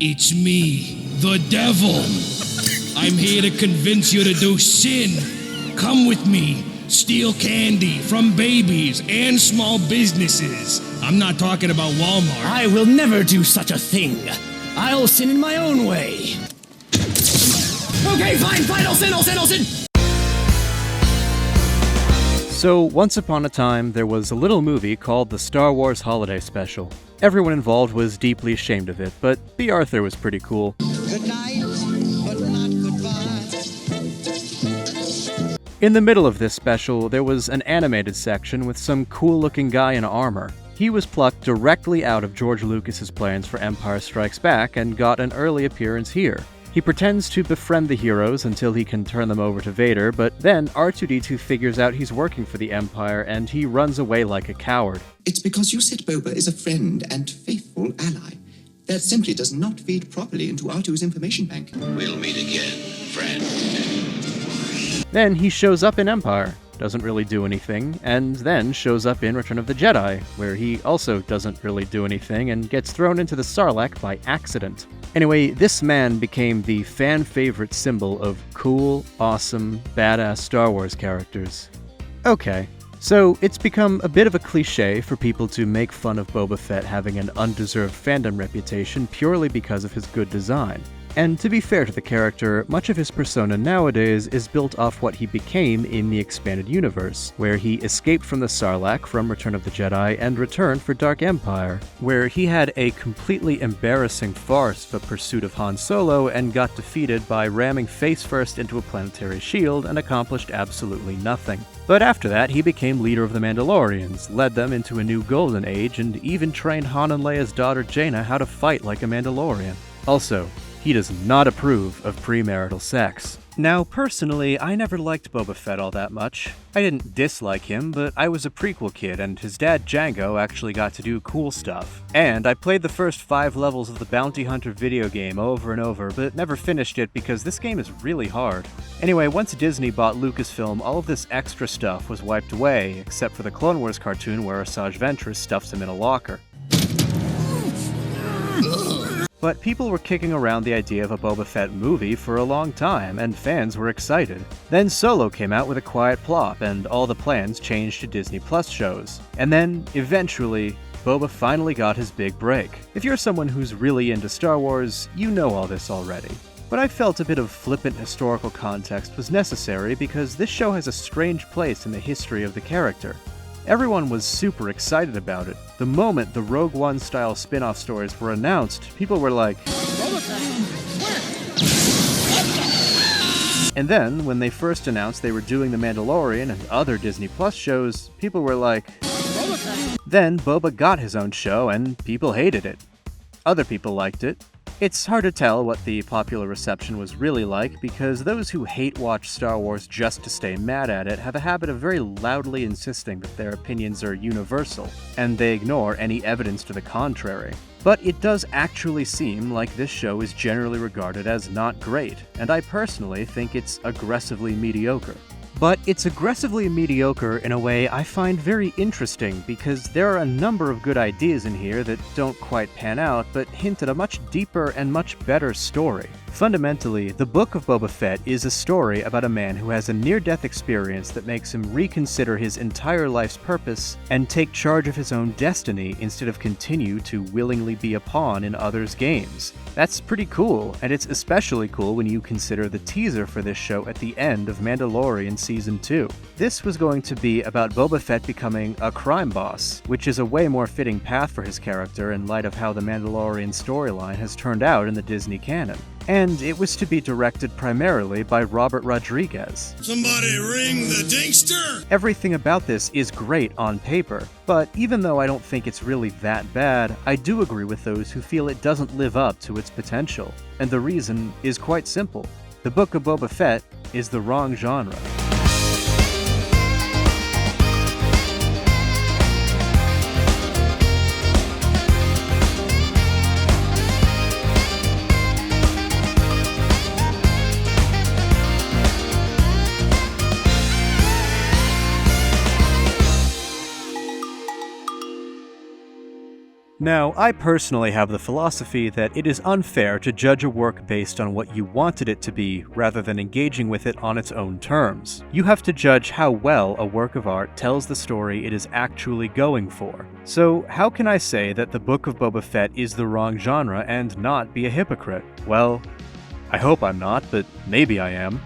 It's me, the devil. I'm here to convince you to do sin. Come with me. Steal candy from babies and small businesses. I'm not talking about Walmart. I will never do such a thing. I'll sin in my own way. Okay, fine, I'll sin. So, once upon a time, there was a little movie called the Star Wars Holiday Special. Everyone involved was deeply ashamed of it, but B. Arthur was pretty cool. Good night, but not goodbye. In the middle of this special, there was an animated section with some cool-looking guy in armor. He was plucked directly out of George Lucas's plans for Empire Strikes Back and got an early appearance here. He pretends to befriend the heroes until he can turn them over to Vader, but then R2-D2 figures out he's working for the Empire and he runs away like a coward. It's because you said Boba is a friend and faithful ally. That simply does not feed properly into R2's information bank. We'll meet again, friend. Then he shows up in Empire, doesn't really do anything, and then shows up in Return of the Jedi, where he also doesn't really do anything and gets thrown into the Sarlacc by accident. Anyway, this man became the fan-favorite symbol of cool, awesome, badass Star Wars characters. Okay, so it's become a bit of a cliche for people to make fun of Boba Fett having an undeserved fandom reputation purely because of his good design. And to be fair to the character, much of his persona nowadays is built off what he became in the expanded universe, where he escaped from the Sarlacc from Return of the Jedi and returned for Dark Empire, where he had a completely embarrassing farce of a pursuit of Han Solo and got defeated by ramming face first into a planetary shield and accomplished absolutely nothing. But after that, he became leader of the Mandalorians, led them into a new golden age, and even trained Han and Leia's daughter Jaina how to fight like a Mandalorian. Also, he does not approve of premarital sex. Now, personally, I never liked Boba Fett all that much. I didn't dislike him, but I was a prequel kid, and his dad Django actually got to do cool stuff. And I played the first 5 levels of the Bounty Hunter video game over and over, but never finished it because this game is really hard. Anyway, once Disney bought Lucasfilm, all of this extra stuff was wiped away, except for the Clone Wars cartoon where Asajj Ventress stuffs him in a locker. But people were kicking around the idea of a Boba Fett movie for a long time, and fans were excited. Then Solo came out with a quiet plop, and all the plans changed to Disney Plus shows. And then, eventually, Boba finally got his big break. If you're someone who's really into Star Wars, you know all this already. But I felt a bit of flippant historical context was necessary because this show has a strange place in the history of the character. Everyone was super excited about it. The moment the Rogue One-style spin-off stories were announced, people were like, and then, when they first announced they were doing The Mandalorian and other Disney Plus shows, people were like, then Boba got his own show and people hated it. Other people liked it. It's hard to tell what the popular reception was really like because those who hate-watch Star Wars just to stay mad at it have a habit of very loudly insisting that their opinions are universal, and they ignore any evidence to the contrary. But it does actually seem like this show is generally regarded as not great, and I personally think it's aggressively mediocre. But it's aggressively mediocre in a way I find very interesting because there are a number of good ideas in here that don't quite pan out but hint at a much deeper and much better story. Fundamentally, the Book of Boba Fett is a story about a man who has a near-death experience that makes him reconsider his entire life's purpose and take charge of his own destiny instead of continue to willingly be a pawn in others' games. That's pretty cool, and it's especially cool when you consider the teaser for this show at the end of Mandalorian Season 2. This was going to be about Boba Fett becoming a crime boss, which is a way more fitting path for his character in light of how the Mandalorian storyline has turned out in the Disney canon. And it was to be directed primarily by Robert Rodriguez. Somebody ring the dingster! Everything about this is great on paper, but even though I don't think it's really that bad, I do agree with those who feel it doesn't live up to its potential. And the reason is quite simple. The Book of Boba Fett is the wrong genre. Now, I personally have the philosophy that it is unfair to judge a work based on what you wanted it to be, rather than engaging with it on its own terms. You have to judge how well a work of art tells the story it is actually going for. So, how can I say that the Book of Boba Fett is the wrong genre and not be a hypocrite? Well, I hope I'm not, but maybe I am.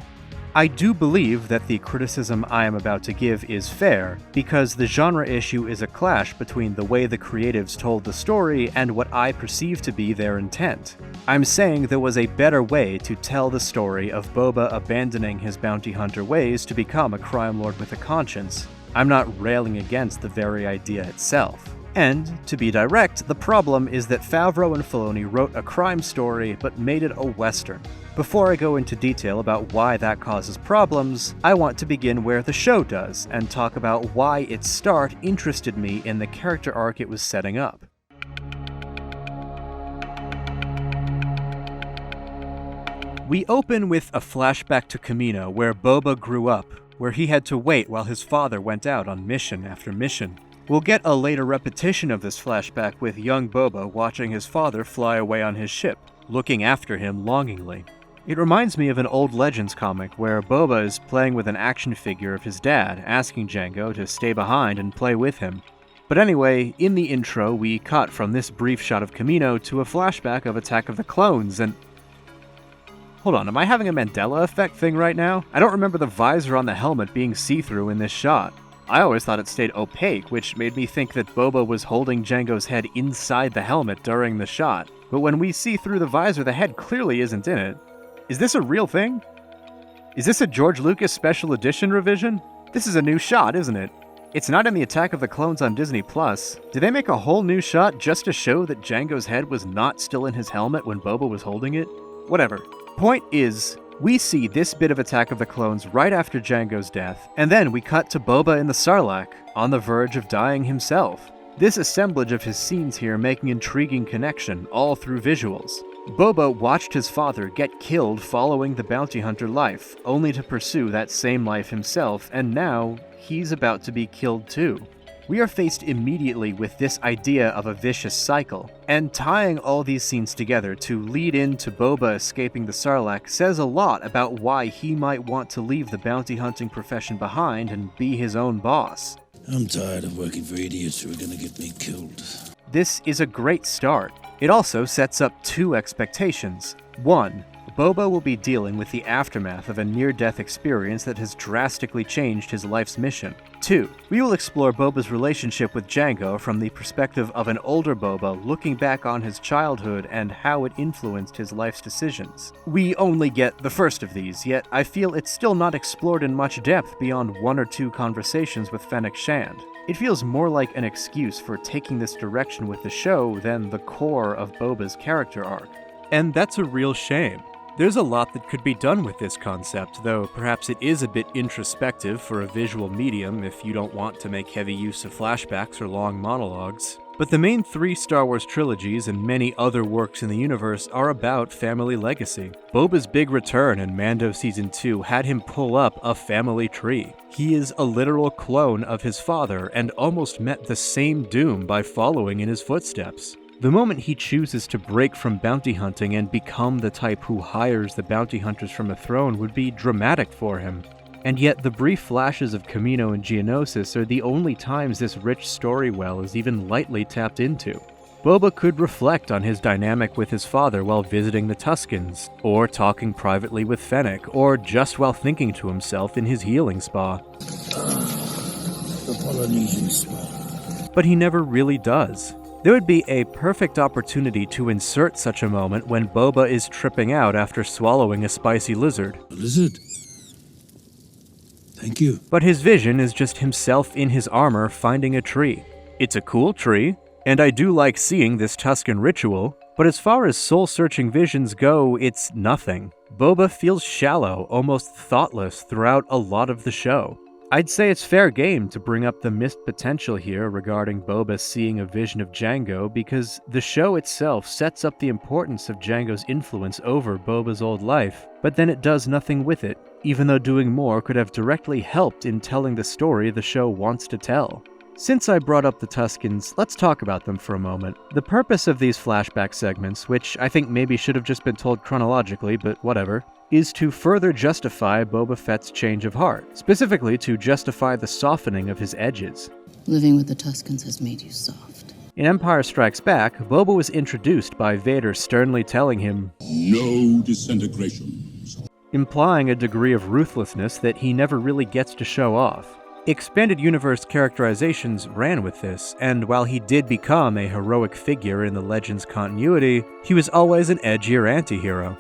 I do believe that the criticism I am about to give is fair, because the genre issue is a clash between the way the creatives told the story and what I perceive to be their intent. I'm saying there was a better way to tell the story of Boba abandoning his bounty hunter ways to become a crime lord with a conscience. I'm not railing against the very idea itself. And, to be direct, the problem is that Favreau and Filoni wrote a crime story but made it a western. Before I go into detail about why that causes problems, I want to begin where the show does, and talk about why its start interested me in the character arc it was setting up. We open with a flashback to Kamino, where Boba grew up, where he had to wait while his father went out on mission after mission. We'll get a later repetition of this flashback with young Boba watching his father fly away on his ship, looking after him longingly. It reminds me of an old Legends comic where Boba is playing with an action figure of his dad, asking Jango to stay behind and play with him. But anyway, in the intro, we cut from this brief shot of Kamino to a flashback of Attack of the Clones, and... Hold on, am I having a Mandela effect thing right now? I don't remember the visor on the helmet being see-through in this shot. I always thought it stayed opaque, which made me think that Boba was holding Jango's head inside the helmet during the shot. But when we see through the visor, the head clearly isn't in it. Is this a real thing? Is this a George Lucas special edition revision? This is a new shot, isn't it? It's not in the Attack of the Clones on Disney+. Did they make a whole new shot just to show that Jango's head was not still in his helmet when Boba was holding it? Whatever. Point is, we see this bit of Attack of the Clones right after Jango's death, and then we cut to Boba in the Sarlacc, on the verge of dying himself. This assemblage of his scenes here make an intriguing connection, all through visuals. Boba watched his father get killed following the bounty hunter life, only to pursue that same life himself, and now he's about to be killed too. We are faced immediately with this idea of a vicious cycle, and tying all these scenes together to lead into Boba escaping the Sarlacc says a lot about why he might want to leave the bounty hunting profession behind and be his own boss. I'm tired of working for idiots who are gonna get me killed. This is a great start. It also sets up two expectations. One, Boba will be dealing with the aftermath of a near-death experience that has drastically changed his life's mission. 2. We will explore Boba's relationship with Jango from the perspective of an older Boba looking back on his childhood and how it influenced his life's decisions. We only get the first of these, yet I feel it's still not explored in much depth beyond 1 or 2 conversations with Fennec Shand. It feels more like an excuse for taking this direction with the show than the core of Boba's character arc. And that's a real shame. There's a lot that could be done with this concept, though perhaps it is a bit introspective for a visual medium if you don't want to make heavy use of flashbacks or long monologues. But the main 3 Star Wars trilogies and many other works in the universe are about family legacy. Boba's big return in Mando Season 2 had him pull up a family tree. He is a literal clone of his father and almost met the same doom by following in his footsteps. The moment he chooses to break from bounty hunting and become the type who hires the bounty hunters from a throne would be dramatic for him. And yet the brief flashes of Kamino and Geonosis are the only times this rich story well is even lightly tapped into. Boba could reflect on his dynamic with his father while visiting the Tuskens, or talking privately with Fennec, or just while thinking to himself in his healing spa. The Polynesian spa. But he never really does. There would be a perfect opportunity to insert such a moment when Boba is tripping out after swallowing a spicy lizard. A lizard? Thank you. But his vision is just himself in his armor finding a tree. It's a cool tree, and I do like seeing this Tusken ritual, but as far as soul-searching visions go, it's nothing. Boba feels shallow, almost thoughtless throughout a lot of the show. I'd say it's fair game to bring up the missed potential here regarding Boba seeing a vision of Jango because the show itself sets up the importance of Jango's influence over Boba's old life, but then it does nothing with it, even though doing more could have directly helped in telling the story the show wants to tell. Since I brought up the Tuskens, let's talk about them for a moment. The purpose of these flashback segments, which I think maybe should have just been told chronologically, but whatever, is to further justify Boba Fett's change of heart, specifically to justify the softening of his edges. Living with the Tuskens has made you soft. In Empire Strikes Back, Boba was introduced by Vader sternly telling him, "No disintegrations," implying a degree of ruthlessness that he never really gets to show off. Expanded Universe characterizations ran with this, and while he did become a heroic figure in the Legends continuity, he was always an edgier anti-hero.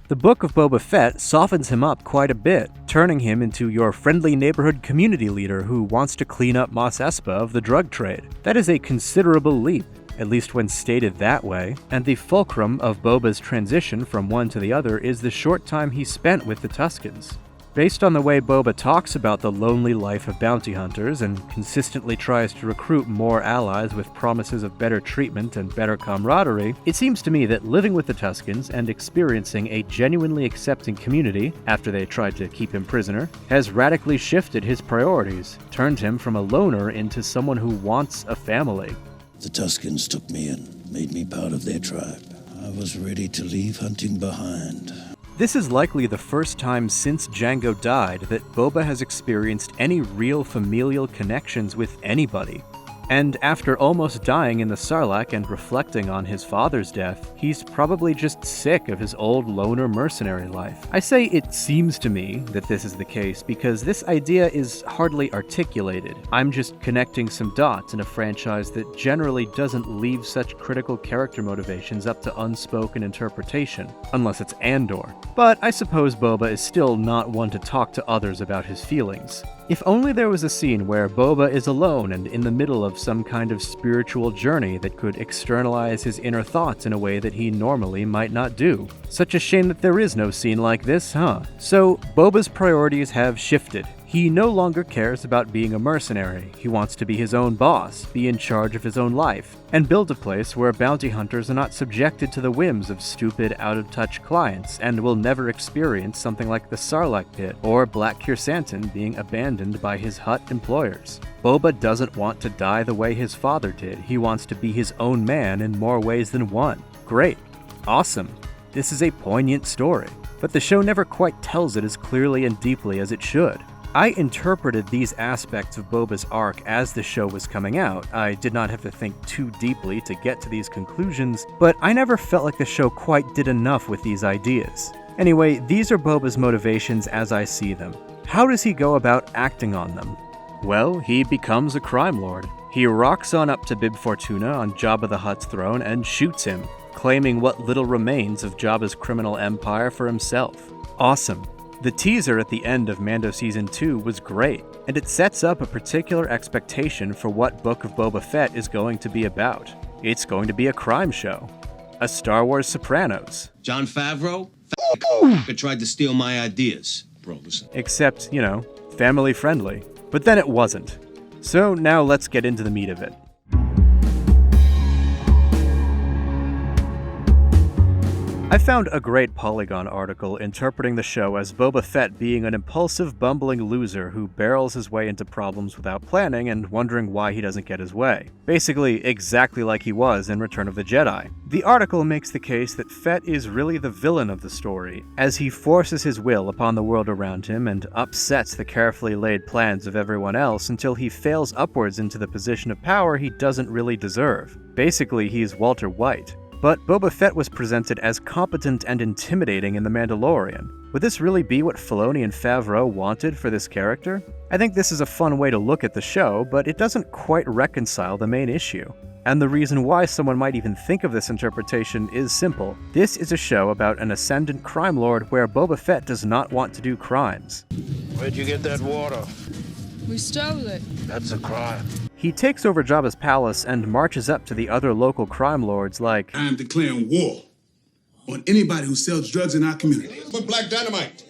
The Book of Boba Fett softens him up quite a bit, turning him into your friendly neighborhood community leader who wants to clean up Mos Espa of the drug trade. That is a considerable leap, at least when stated that way, and the fulcrum of Boba's transition from one to the other is the short time he spent with the Tuskens. Based on the way Boba talks about the lonely life of bounty hunters and consistently tries to recruit more allies with promises of better treatment and better camaraderie, it seems to me that living with the Tuskens and experiencing a genuinely accepting community, after they tried to keep him prisoner, has radically shifted his priorities, turned him from a loner into someone who wants a family. The Tuskens took me in, made me part of their tribe. I was ready to leave hunting behind. This is likely the first time since Jango died that Boba has experienced any real familial connections with anybody. And after almost dying in the Sarlacc and reflecting on his father's death, he's probably just sick of his old loner mercenary life. I say it seems to me that this is the case because this idea is hardly articulated. I'm just connecting some dots in a franchise that generally doesn't leave such critical character motivations up to unspoken interpretation, unless it's Andor. But I suppose Boba is still not one to talk to others about his feelings. If only there was a scene where Boba is alone and in the middle of some kind of spiritual journey that could externalize his inner thoughts in a way that he normally might not do. Such a shame that there is no scene like this, huh? So, Boba's priorities have shifted. He no longer cares about being a mercenary. He wants to be his own boss, be in charge of his own life, and build a place where bounty hunters are not subjected to the whims of stupid, out-of-touch clients, and will never experience something like the Sarlacc pit or Black Kirsantan being abandoned by his Hutt employers. Boba doesn't want to die the way his father did. He wants to be his own man in more ways than one. Great. Awesome. This is a poignant story, but the show never quite tells it as clearly and deeply as it should. I interpreted these aspects of Boba's arc as the show was coming out. I did not have to think too deeply to get to these conclusions, but I never felt like the show quite did enough with these ideas. Anyway, these are Boba's motivations as I see them. How does he go about acting on them? Well, he becomes a crime lord. He rocks on up to Bib Fortuna on Jabba the Hutt's throne and shoots him, claiming what little remains of Jabba's criminal empire for himself. Awesome. The teaser at the end of Mando Season 2 was great, and it sets up a particular expectation for what Book of Boba Fett is going to be about. It's going to be a crime show. A Star Wars Sopranos. John Favreau tried to steal my ideas. Bro, listen. Except, family friendly. But then it wasn't. So now let's get into the meat of it. I found a great Polygon article interpreting the show as Boba Fett being an impulsive, bumbling loser who barrels his way into problems without planning and wondering why he doesn't get his way. Basically, exactly like he was in Return of the Jedi. The article makes the case that Fett is really the villain of the story, as he forces his will upon the world around him and upsets the carefully laid plans of everyone else until he fails upwards into the position of power he doesn't really deserve. Basically, he's Walter White. But Boba Fett was presented as competent and intimidating in The Mandalorian. Would this really be what Filoni and Favreau wanted for this character? I think this is a fun way to look at the show, but it doesn't quite reconcile the main issue. And the reason why someone might even think of this interpretation is simple. This is a show about an ascendant crime lord where Boba Fett does not want to do crimes. Where'd you get that water? We stole it. That's a crime. He takes over Jabba's palace and marches up to the other local crime lords like, I am declaring war on anybody who sells drugs in our community. With Black Dynamite,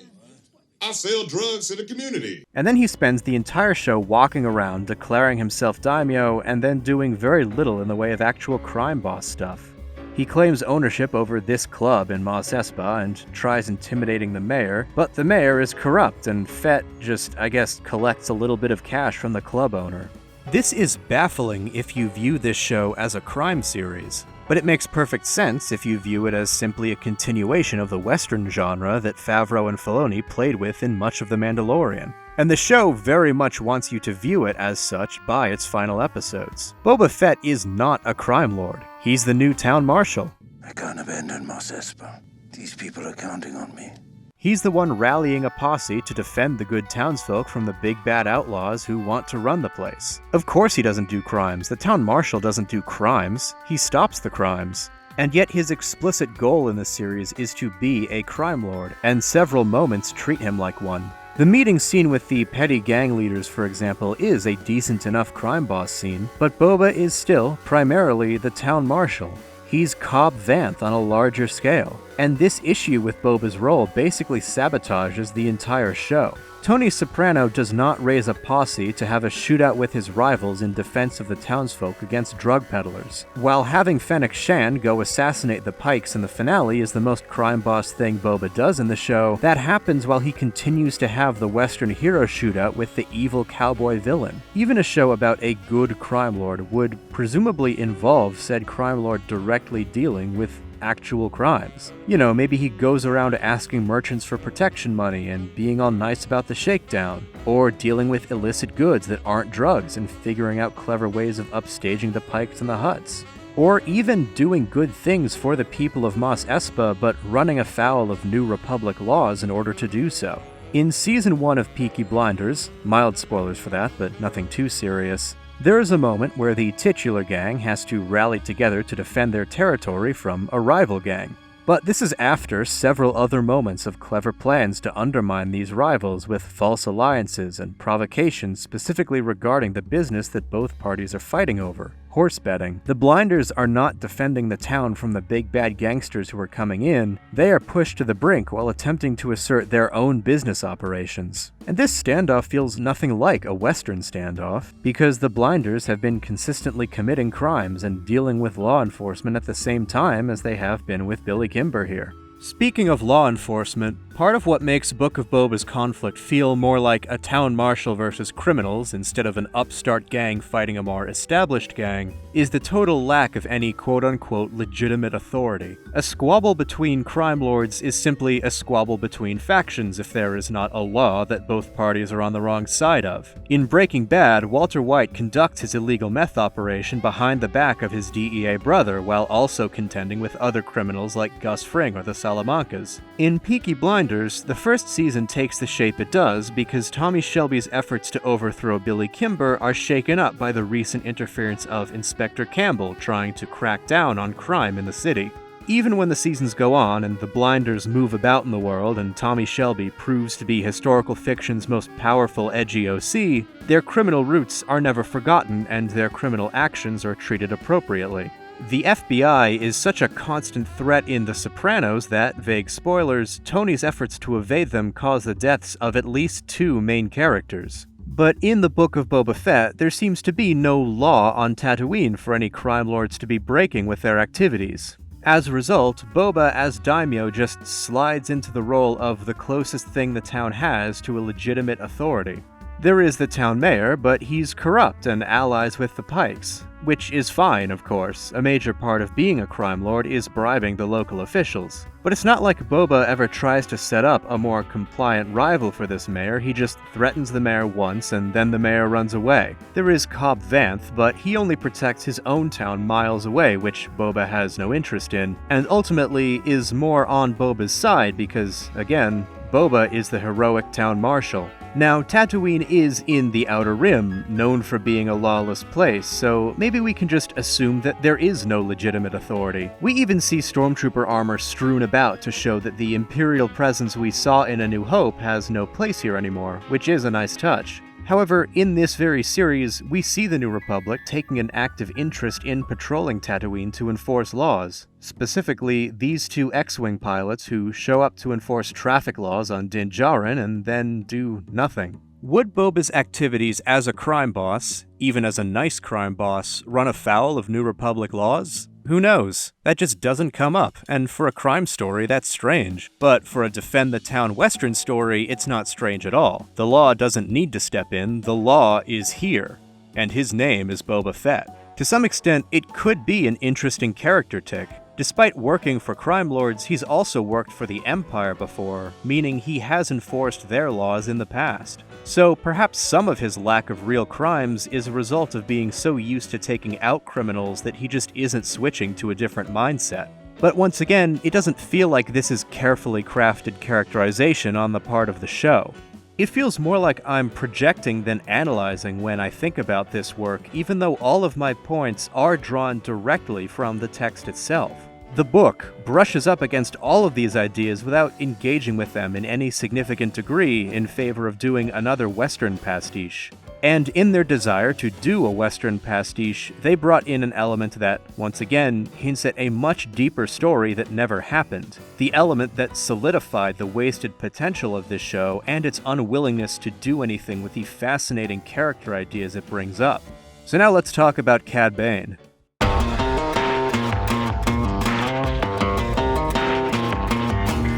I sell drugs to the community. And then he spends the entire show walking around declaring himself daimyo and then doing very little in the way of actual crime boss stuff. He claims ownership over this club in Mos Espa and tries intimidating the mayor, but the mayor is corrupt and Fett just, I guess, collects a little bit of cash from the club owner. This is baffling if you view this show as a crime series, but it makes perfect sense if you view it as simply a continuation of the Western genre that Favreau and Filoni played with in much of The Mandalorian. And the show very much wants you to view it as such by its final episodes. Boba Fett is not a crime lord. He's the new town marshal. I can't abandon Mos Espa. These people are counting on me. He's the one rallying a posse to defend the good townsfolk from the big bad outlaws who want to run the place. Of course he doesn't do crimes. The town marshal doesn't do crimes. He stops the crimes. And yet his explicit goal in the series is to be a crime lord, and several moments treat him like one. The meeting scene with the petty gang leaders, for example, is a decent enough crime boss scene, but Boba is still, primarily, the town marshal. He's Cobb Vanth on a larger scale, and this issue with Boba's role basically sabotages the entire show. Tony Soprano does not raise a posse to have a shootout with his rivals in defense of the townsfolk against drug peddlers. While having Fennec Shand go assassinate the Pikes in the finale is the most crime boss thing Boba does in the show, that happens while he continues to have the Western hero shootout with the evil cowboy villain. Even a show about a good crime lord would presumably involve said crime lord directly dealing with actual crimes. You know, maybe he goes around asking merchants for protection money and being all nice about the shakedown, or dealing with illicit goods that aren't drugs and figuring out clever ways of upstaging the Pikes and the Hutts. Or even doing good things for the people of Mos Espa but running afoul of New Republic laws in order to do so. In Season 1 of Peaky Blinders, mild spoilers for that, but nothing too serious, there is a moment where the titular gang has to rally together to defend their territory from a rival gang. But this is after several other moments of clever plans to undermine these rivals with false alliances and provocations specifically regarding the business that both parties are fighting over, horse betting. The Blinders are not defending the town from the big bad gangsters who are coming in, they are pushed to the brink while attempting to assert their own business operations. And this standoff feels nothing like a Western standoff, because the Blinders have been consistently committing crimes and dealing with law enforcement at the same time as they have been with Billy Kimber here. Speaking of law enforcement, part of what makes Book of Boba's conflict feel more like a town marshal versus criminals instead of an upstart gang fighting a more established gang is the total lack of any quote-unquote legitimate authority. A squabble between crime lords is simply a squabble between factions if there is not a law that both parties are on the wrong side of. In Breaking Bad, Walter White conducts his illegal meth operation behind the back of his DEA brother while also contending with other criminals like Gus Fring or the Salamancas. In Peaky Blinders, the first season takes the shape it does because Tommy Shelby's efforts to overthrow Billy Kimber are shaken up by the recent interference of Inspector Campbell trying to crack down on crime in the city. Even when the seasons go on and the Blinders move about in the world and Tommy Shelby proves to be historical fiction's most powerful edgy OC, their criminal roots are never forgotten and their criminal actions are treated appropriately. The FBI is such a constant threat in The Sopranos that, vague spoilers, Tony's efforts to evade them cause the deaths of at least 2 main characters. But in the Book of Boba Fett, there seems to be no law on Tatooine for any crime lords to be breaking with their activities. As a result, Boba as daimyo just slides into the role of the closest thing the town has to a legitimate authority. There is the town mayor, but he's corrupt and allies with the Pikes. Which is fine, of course. A major part of being a crime lord is bribing the local officials. But it's not like Boba ever tries to set up a more compliant rival for this mayor, he just threatens the mayor once and then the mayor runs away. There is Cobb Vanth, but he only protects his own town miles away, which Boba has no interest in, and ultimately is more on Boba's side because, again, Boba is the heroic town marshal. Now, Tatooine is in the Outer Rim, known for being a lawless place, so maybe we can just assume that there is no legitimate authority. We even see stormtrooper armor strewn about to show that the Imperial presence we saw in A New Hope has no place here anymore, which is a nice touch. However, in this very series, we see the New Republic taking an active interest in patrolling Tatooine to enforce laws. Specifically, these 2 X-Wing pilots who show up to enforce traffic laws on Din Djarin and then do nothing. Would Boba's activities as a crime boss, even as a nice crime boss, run afoul of New Republic laws? Who knows? That just doesn't come up, and for a crime story, that's strange. But for a defend the town western story, it's not strange at all. The law doesn't need to step in, the law is here. And his name is Boba Fett. To some extent, it could be an interesting character tick. Despite working for crime lords, he's also worked for the Empire before, meaning he has enforced their laws in the past. So perhaps some of his lack of real crimes is a result of being so used to taking out criminals that he just isn't switching to a different mindset. But once again, it doesn't feel like this is carefully crafted characterization on the part of the show. It feels more like I'm projecting than analyzing when I think about this work, even though all of my points are drawn directly from the text itself. The book brushes up against all of these ideas without engaging with them in any significant degree in favor of doing another Western pastiche. And in their desire to do a Western pastiche, they brought in an element that, once again, hints at a much deeper story that never happened. The element that solidified the wasted potential of this show and its unwillingness to do anything with the fascinating character ideas it brings up. So now let's talk about Cad Bane.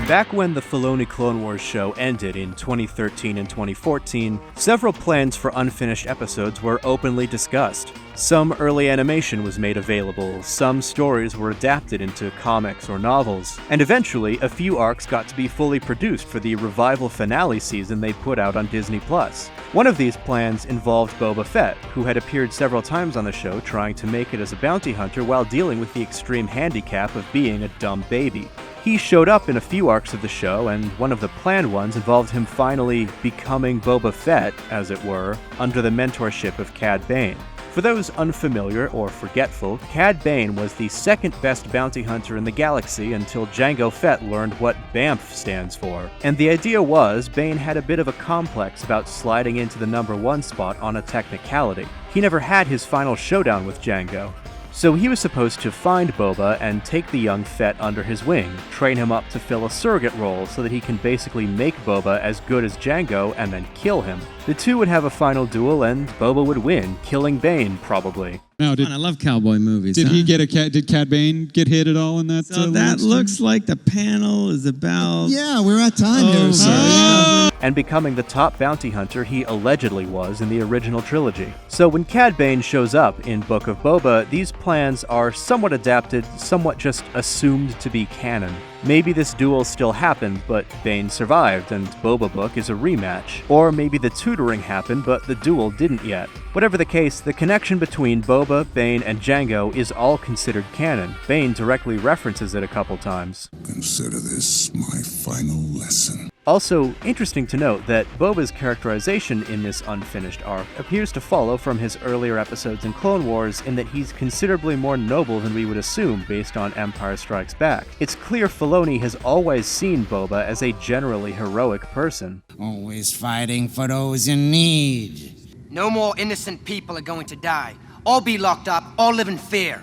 Back when the Filoni Clone Wars show ended in 2013 and 2014, several plans for unfinished episodes were openly discussed. Some early animation was made available, some stories were adapted into comics or novels, and eventually a few arcs got to be fully produced for the revival finale season they put out on Disney+. One of these plans involved Boba Fett, who had appeared several times on the show trying to make it as a bounty hunter while dealing with the extreme handicap of being a dumb baby. He showed up in a few arcs of the show, and one of the planned ones involved him finally becoming Boba Fett, as it were, under the mentorship of Cad Bane. For those unfamiliar or forgetful, Cad Bane was the second best bounty hunter in the galaxy until Jango Fett learned what BAMF stands for. And the idea was, Bane had a bit of a complex about sliding into the #1 spot on a technicality. He never had his final showdown with Jango. So he was supposed to find Boba and take the young Fett under his wing, train him up to fill a surrogate role so that he can basically make Boba as good as Jango and then kill him. The two would have a final duel and Boba would win, killing Bane, probably. Now, I love cowboy movies. Did he get did Cad Bane get hit at all in that? So that looks like the panel is about... Yeah, we're at time here, sir. And becoming the top bounty hunter he allegedly was in the original trilogy. So when Cad Bane shows up in Book of Boba, these plans are somewhat adapted, somewhat just assumed to be canon. Maybe this duel still happened, but Bane survived, and Boba Book is a rematch. Or maybe the tutoring happened, but the duel didn't yet. Whatever the case, the connection between Boba, Bane, and Jango is all considered canon. Bane directly references it a couple times. Consider this my final lesson. Also, interesting to note that Boba's characterization in this unfinished arc appears to follow from his earlier episodes in Clone Wars in that he's considerably more noble than we would assume based on Empire Strikes Back. It's clear Filoni has always seen Boba as a generally heroic person. Always fighting for those in need. No more innocent people are going to die. All be locked up, all live in fear.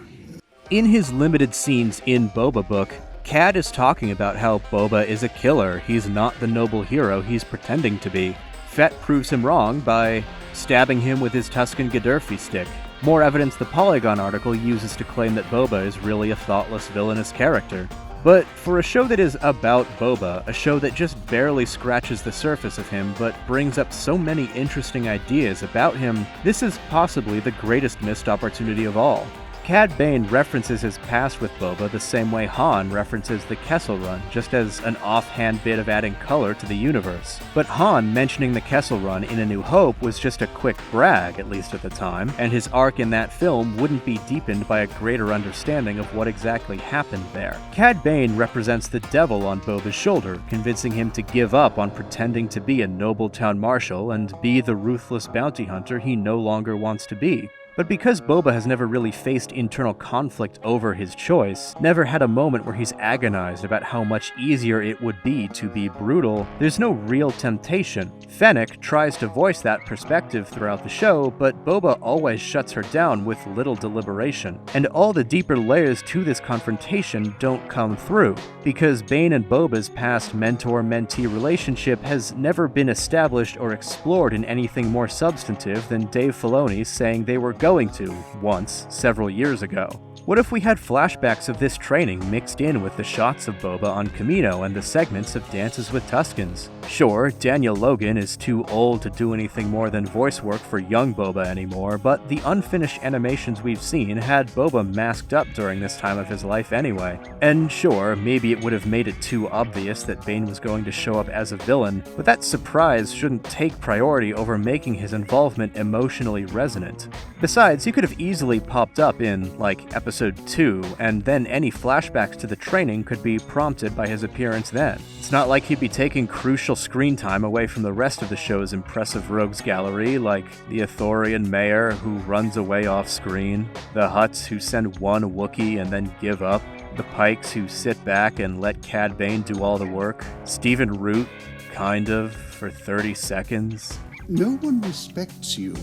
In his limited scenes in Boba Book, Cad is talking about how Boba is a killer. He's not the noble hero he's pretending to be. Fett proves him wrong by stabbing him with his Tusken Gaddafi stick. More evidence the Polygon article uses to claim that Boba is really a thoughtless, villainous character. But for a show that is about Boba, a show that just barely scratches the surface of him but brings up so many interesting ideas about him, this is possibly the greatest missed opportunity of all. Cad Bane references his past with Boba the same way Han references the Kessel Run, just as an offhand bit of adding color to the universe. But Han mentioning the Kessel Run in A New Hope was just a quick brag, at least at the time, and his arc in that film wouldn't be deepened by a greater understanding of what exactly happened there. Cad Bane represents the devil on Boba's shoulder, convincing him to give up on pretending to be a noble town marshal and be the ruthless bounty hunter he no longer wants to be. But because Boba has never really faced internal conflict over his choice, never had a moment where he's agonized about how much easier it would be to be brutal, there's no real temptation. Fennec tries to voice that perspective throughout the show, but Boba always shuts her down with little deliberation. And all the deeper layers to this confrontation don't come through, because Bane and Boba's past mentor-mentee relationship has never been established or explored in anything more substantive than Dave Filoni saying they were going to, once, several years ago. What if we had flashbacks of this training mixed in with the shots of Boba on Kamino and the segments of Dances with Tuskens? Sure, Daniel Logan is too old to do anything more than voice work for young Boba anymore, but the unfinished animations we've seen had Boba masked up during this time of his life anyway. And sure, maybe it would have made it too obvious that Bane was going to show up as a villain, but that surprise shouldn't take priority over making his involvement emotionally resonant. Besides, he could have easily popped up in, like, Episode 2, and then any flashbacks to the training could be prompted by his appearance then. It's not like he'd be taking crucial screen time away from the rest of the show's impressive rogues gallery, like the Ithorian mayor who runs away off-screen, the Hutts who send one Wookiee and then give up, the Pikes who sit back and let Cad Bane do all the work, Stephen Root, kind of, for 30 seconds. No one respects you.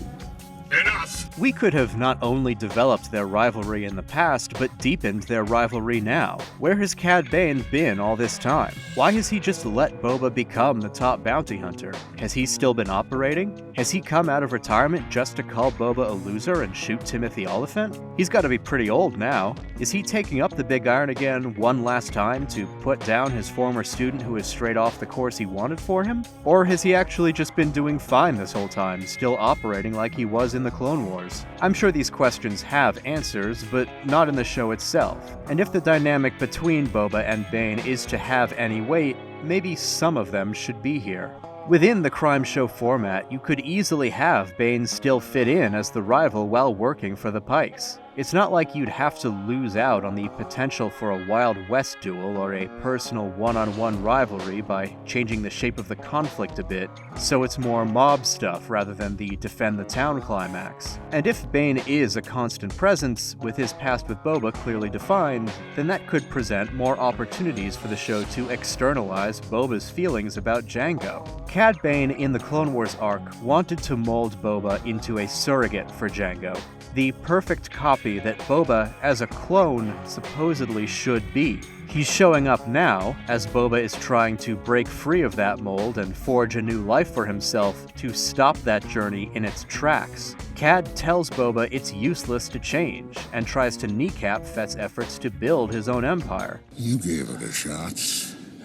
Enough! We could have not only developed their rivalry in the past, but deepened their rivalry now. Where has Cad Bane been all this time? Why has he just let Boba become the top bounty hunter? Has he still been operating? Has he come out of retirement just to call Boba a loser and shoot Timothy Oliphant? He's got to be pretty old now. Is he taking up the big iron again one last time to put down his former student who is straight off the course he wanted for him? Or has he actually just been doing fine this whole time, still operating like he was in the Clone Wars? I'm sure these questions have answers, but not in the show itself. And if the dynamic between Boba and Bane is to have any weight, maybe some of them should be here. Within the crime show format, you could easily have Bane still fit in as the rival while working for the Pikes. It's not like you'd have to lose out on the potential for a Wild West duel or a personal one-on-one rivalry by changing the shape of the conflict a bit, so it's more mob stuff rather than the defend the town climax. And if Bane is a constant presence, with his past with Boba clearly defined, then that could present more opportunities for the show to externalize Boba's feelings about Jango. Cad Bane in the Clone Wars arc wanted to mold Boba into a surrogate for Jango, the perfect copy that Boba, as a clone, supposedly should be. He's showing up now, as Boba is trying to break free of that mold and forge a new life for himself to stop that journey in its tracks. Cad tells Boba it's useless to change, and tries to kneecap Fett's efforts to build his own empire. You gave it a shot,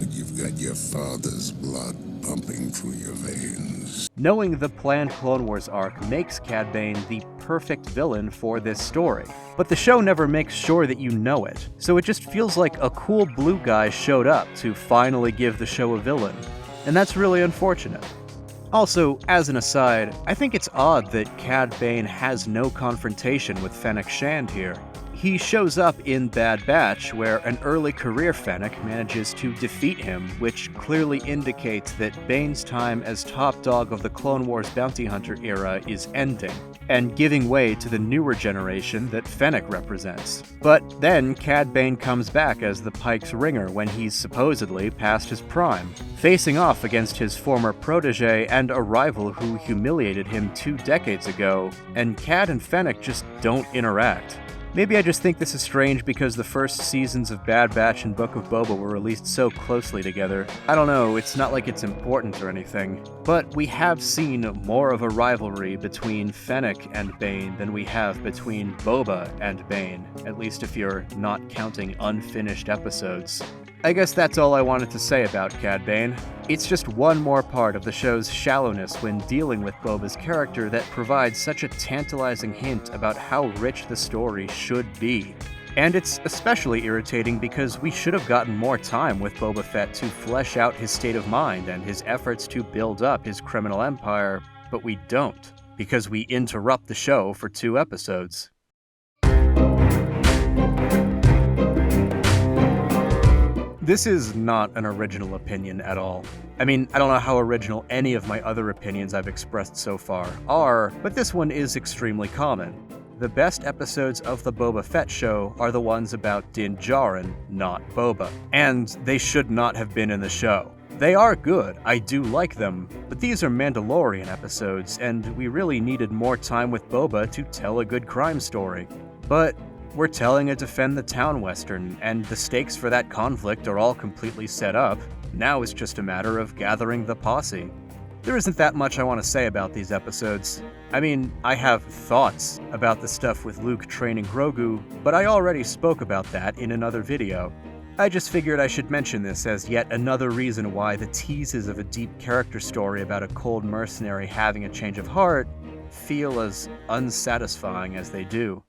but you've got your father's blood pumping through your veins. Knowing the planned Clone Wars arc makes Cad Bane the perfect villain for this story. But the show never makes sure that you know it, so it just feels like a cool blue guy showed up to finally give the show a villain. And that's really unfortunate. Also, as an aside, I think it's odd that Cad Bane has no confrontation with Fennec Shand here. He shows up in Bad Batch, where an early career Fennec manages to defeat him, which clearly indicates that Bane's time as top dog of the Clone Wars bounty hunter era is ending, and giving way to the newer generation that Fennec represents. But then Cad Bane comes back as the Pike's ringer when he's supposedly past his prime, facing off against his former protege and a rival who humiliated him 2 decades ago, and Cad and Fennec just don't interact. Maybe I just think this is strange because the first seasons of Bad Batch and Book of Boba were released so closely together. I don't know, it's not like it's important or anything. But we have seen more of a rivalry between Fennec and Bane than we have between Boba and Bane, at least if you're not counting unfinished episodes. I guess that's all I wanted to say about Cad Bane. It's just one more part of the show's shallowness when dealing with Boba's character that provides such a tantalizing hint about how rich the story should be. And it's especially irritating because we should have gotten more time with Boba Fett to flesh out his state of mind and his efforts to build up his criminal empire, but we don't, because we interrupt the show for 2 episodes. This is not an original opinion at all. I mean, I don't know how original any of my other opinions I've expressed so far are, but this one is extremely common. The best episodes of the Boba Fett show are the ones about Din Djarin, not Boba. And they should not have been in the show. They are good, I do like them, but these are Mandalorian episodes, and we really needed more time with Boba to tell a good crime story. But we're telling a defend the town western, and the stakes for that conflict are all completely set up. Now it's just a matter of gathering the posse. There isn't that much I want to say about these episodes. I mean, I have thoughts about the stuff with Luke training Grogu, but I already spoke about that in another video. I just figured I should mention this as yet another reason why the teases of a deep character story about a cold mercenary having a change of heart feel as unsatisfying as they do.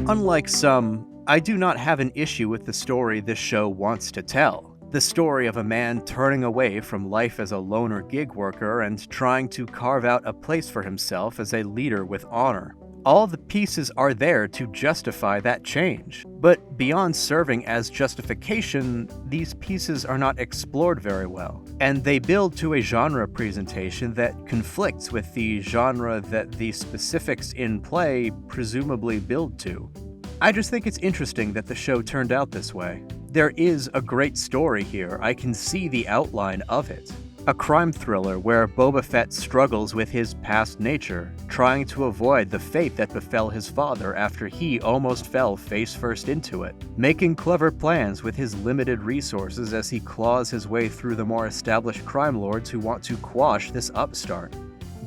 Unlike some, I do not have an issue with the story this show wants to tell. The story of a man turning away from life as a loner gig worker and trying to carve out a place for himself as a leader with honor. All the pieces are there to justify that change, but beyond serving as justification, these pieces are not explored very well, and they build to a genre presentation that conflicts with the genre that the specifics in play presumably build to. I just think it's interesting that the show turned out this way. There is a great story here, I can see the outline of it. A crime thriller where Boba Fett struggles with his past nature, trying to avoid the fate that befell his father after he almost fell face first into it, making clever plans with his limited resources as he claws his way through the more established crime lords who want to quash this upstart.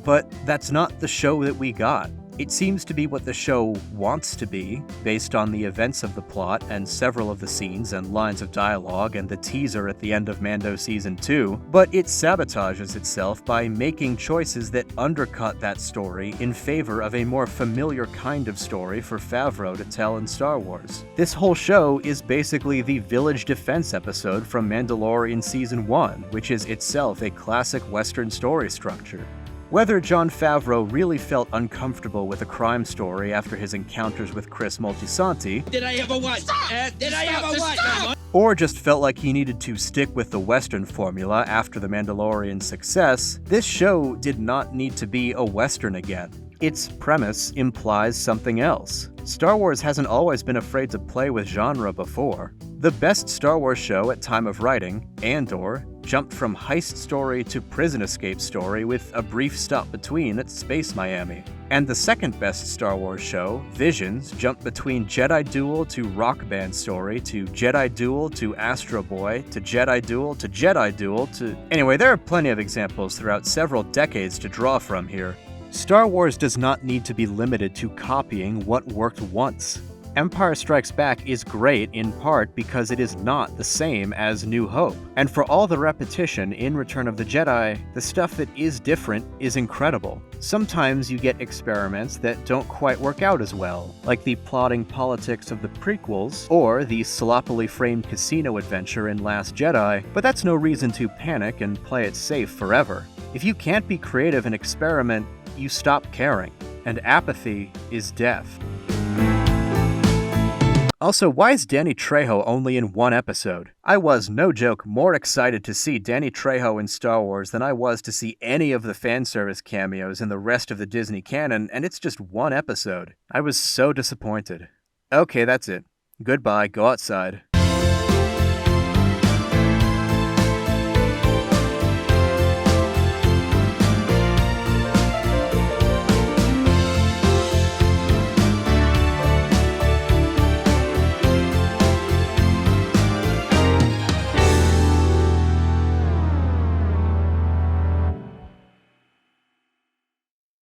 But that's not the show that we got. It seems to be what the show wants to be, based on the events of the plot and several of the scenes and lines of dialogue and the teaser at the end of Mando Season 2, but it sabotages itself by making choices that undercut that story in favor of a more familiar kind of story for Favreau to tell in Star Wars. This whole show is basically the village defense episode from Mandalorian Season 1, which is itself a classic Western story structure. Whether Jon Favreau really felt uncomfortable with a crime story after his encounters with Chris Moltisanti, Did I ever what? Did I ever what? or just felt like he needed to stick with the Western formula after The Mandalorian's success, this show did not need to be a Western again. Its premise implies something else. Star Wars hasn't always been afraid to play with genre before. The best Star Wars show at time of writing, Andor, jumped from heist story to prison escape story with a brief stop between at Space Miami. And the second best Star Wars show, Visions, jumped between Jedi Duel to Rock Band story to Jedi Duel to Astro Boy to Jedi Duel to Jedi Duel to... Anyway, there are plenty of examples throughout several decades to draw from here. Star Wars does not need to be limited to copying what worked once. Empire Strikes Back is great in part because it is not the same as New Hope. And for all the repetition in Return of the Jedi, the stuff that is different is incredible. Sometimes you get experiments that don't quite work out as well, like the plotting politics of the prequels, or the sloppily framed casino adventure in Last Jedi, but that's no reason to panic and play it safe forever. If you can't be creative and experiment, you stop caring, and apathy is death. Also, why is Danny Trejo only in one episode? I was, no joke, more excited to see Danny Trejo in Star Wars than I was to see any of the fan service cameos in the rest of the Disney canon, and it's just one episode. I was so disappointed. Okay, that's it. Goodbye, go outside.